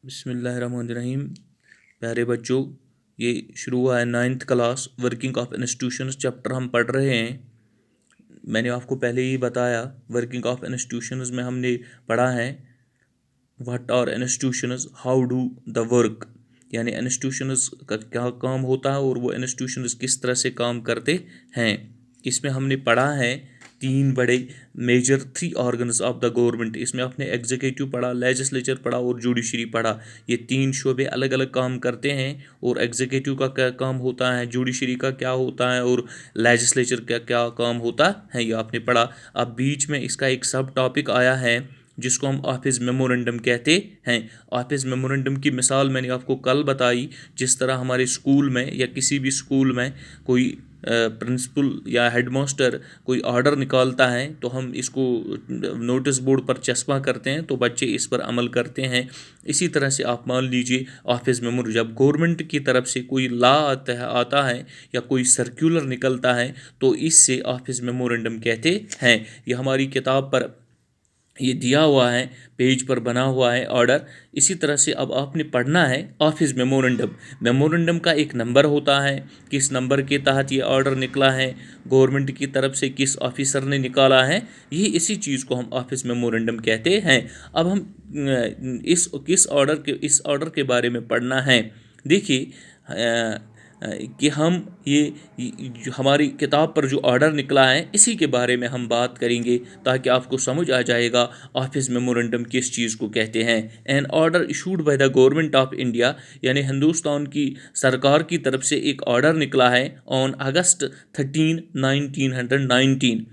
बिस्मिल्लाहिर्रहमानिर्रहीम। प्यारे बच्चों, ये शुरू हुआ है 9th class working of institutions chapter हम पढ़ रहे हैं। मैंने आपको पहले ही बताया, वर्किंग ऑफ इंस्टीट्यूशंस में हमने पढ़ा है what are institutions, how do the work, यानी इंस्टीट्यूशंस का क्या काम होता है और वो इंस्टीट्यूशंस किस तरह से काम करते हैं। इसमें हमने पढ़ा है तीन बड़े major three organs of the government. इसमें आपने एग्जीक्यूटिव पढ़ा, लेजिस्लेचर पढ़ा और जुडिशरी पढ़ा। ये तीन शोबे अलग अलग काम करते हैं और एग्जीक्यूटिव का क्या काम होता है, जुडिशरी का क्या होता है और लेजिस्लेचर का क्या काम होता है, ये आपने पढ़ा। अब बीच में इसका एक सब टॉपिक आया है जिसको हम ऑफिस मेमोरेंडम कहते हैं। ऑफिस मेमोरेंडम की मिसाल मैंने आपको कल बताई। जिस तरह हमारे स्कूल में या किसी भी स्कूल में कोई प्रिंसिपल या हेडमास्टर कोई ऑर्डर निकालता है तो हम इसको नोटिस बोर्ड पर चस्पा करते हैं तो बच्चे इस पर अमल करते हैं। इसी तरह से आप मान लीजिए ऑफिस मेमोरेंडम, जब गवर्नमेंट की तरफ से कोई लॉ आता है या कोई सर्कुलर निकलता है तो इससे ऑफिस मेमोरेंडम कहते हैं। ये हमारी किताब पर ये दिया हुआ है, पेज पर बना हुआ है ऑर्डर। इसी तरह से अब आपने पढ़ना है ऑफिस मेमोरेंडम। मेमोरेंडम का एक नंबर होता है, किस नंबर के तहत ये ऑर्डर निकला है, गवर्नमेंट की तरफ से किस ऑफिसर ने निकाला है, ये इसी चीज़ को हम ऑफिस मेमोरेंडम कहते हैं। अब हम इस ऑर्डर के बारे में पढ़ना है। देखिए कि हम ये हमारी किताब पर जो ऑर्डर निकला है इसी के बारे में हम बात करेंगे ताकि आपको समझ आ जाएगा ऑफिस मेमोरेंडम किस चीज़ को कहते हैं। An order issued by the government of India, यानी हिंदुस्तान की सरकार की तरफ से एक ऑर्डर निकला है ऑन अगस्त 13, 1919।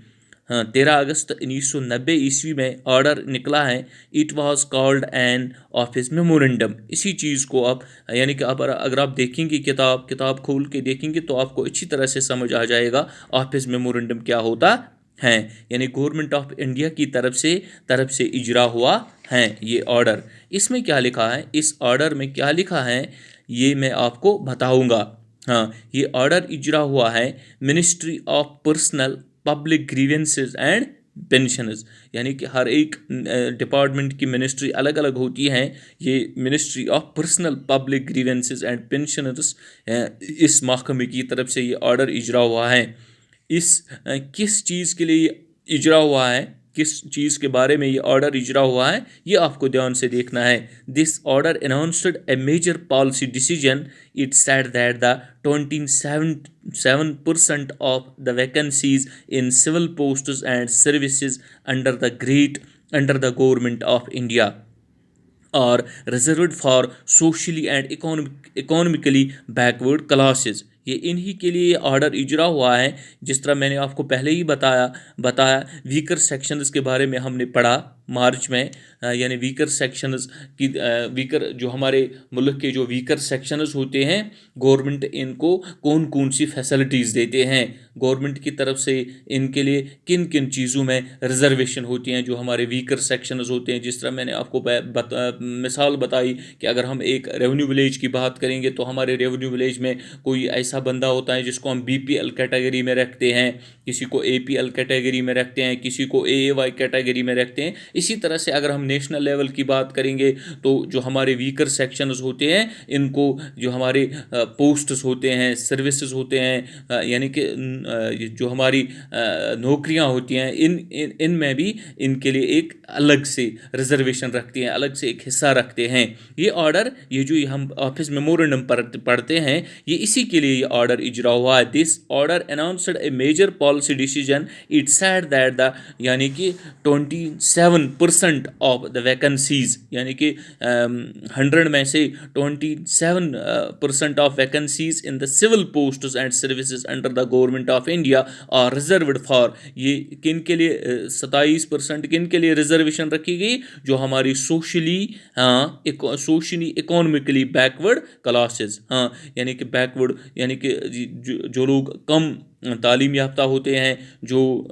हाँ, 13 अगस्त 1990 ईस्वी में ऑर्डर निकला है। It was called an office memorandum. इसी चीज़ को आप, यानी कि अगर आप देखेंगे किताब खोल के देखेंगे तो आपको अच्छी तरह से समझ आ जाएगा ऑफिस मेमोरेंडम क्या होता है। यानी गवर्नमेंट ऑफ इंडिया की तरफ से इजरा हुआ है ये ऑर्डर। इसमें क्या लिखा है, इस ऑर्डर में क्या लिखा है ये मैं आपको बताऊंगा। हाँ, ये ऑर्डर इजरा हुआ है ministry of personnel public grievances and pensioners, यानी कि हर एक डिपार्टमेंट की मिनिस्ट्री अलग अलग होती हैं। ये ministry of personnel public grievances and pensioners, इस महकमे की तरफ से ये ऑर्डर इजरा हुआ है। किस चीज़ के लिए इजरा हुआ है, किस चीज़ के बारे में ये ऑर्डर इजरा हुआ है, ये आपको ध्यान से देखना है। This order announced a major policy decision. It said that the 27% of the vacancies in civil posts and services under the government of India are reserved for socially and economically backward classes। ये इन्हीं के लिए order इजरा हुआ है। जिस तरह मैंने आपको पहले ही बताया वीकर सेक्शंस के बारे में हमने पढ़ा मार्च में, यानी वीकर सेक्शंस की वीकर जो हमारे मुल्क के जो वीकर सेक्शंस होते हैं, गवर्नमेंट इनको कौन कौन सी फैसिलिटीज़ देते हैं, गवर्नमेंट की तरफ से इनके लिए किन किन चीज़ों में रिजर्वेशन होती हैं जो हमारे वीकर सेक्शंस होते हैं। जिस तरह मैंने आपको मिसाल बताई कि अगर हम एक रेवेन्यू विलेज की बात करेंगे तो हमारे रेवेन्यू विलेज में कोई ऐसा बंदा होता है जिसको हम बीपीएल कैटेगरी में रखते हैं, किसी को एपीएल कैटेगरी में रखते हैं, किसी को एएवाई कैटेगरी में रखते हैं। इसी तरह से अगर हम नेशनल लेवल की बात करेंगे तो जो हमारे वीकर सेक्शंस होते हैं इनको जो हमारे पोस्ट्स होते हैं, सर्विसेज होते हैं, यानी कि जो हमारी नौकरियां होती हैं, इनमें भी इनके लिए एक अलग से रिजर्वेशन रखती हैं, अलग से एक हिस्सा रखते हैं। ये ऑर्डर, ये जो हम ऑफिस मेमोरेंडम पढ़ते हैं, ये इसी के लिए ये ऑर्डर इजरा हुआ है। This order announced a major policy decision. It said that the, यानी कि 27% ऑफ द वैकेंसीज, यानी कि 100 में से 27% of vacancies in the civil posts and services under the government of India are reserved for. ये किन के लिए 27% किन के लिए रिजर्वेशन रखी गई, जो हमारी सोशली इकोनॉमिकली बैकवर्ड क्लासेस, हाँ, यानी कि बैकवर्ड, यानी कि जो लोग कम तालीम याफ्ता होते हैं, जो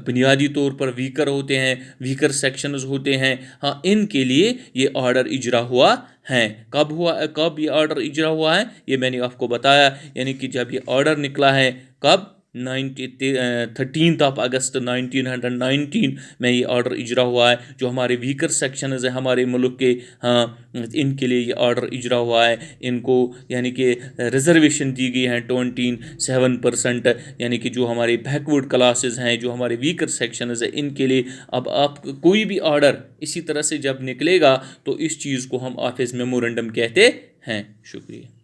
बुनियादी तौर पर वीकर होते हैं, वीकर सेक्शंस होते हैं, हाँ, इनके लिए ये ऑर्डर इजरा हुआ है। कब ये ऑर्डर इजरा हुआ है ये मैंने आपको बताया, यानी कि जब ये ऑर्डर निकला है, कब, 13 अगस्त 1919 में ये ऑर्डर इजरा हुआ है। जो हमारे वीकर सेक्शंस हैं हमारे मुल्क के, हाँ, इनके लिए ये ऑर्डर इजरा हुआ है। इनको यानी कि रिजर्वेशन दी गई है 27%, यानी कि जो हमारे बैकवर्ड क्लासेस हैं, जो हमारे वीकर सेक्शंस हैं, इनके लिए अब आप कोई भी ऑर्डर इसी तरह से जब निकलेगा तो इस चीज़ को हम ऑफिस मेमोरेंडम कहते हैं। शुक्रिया।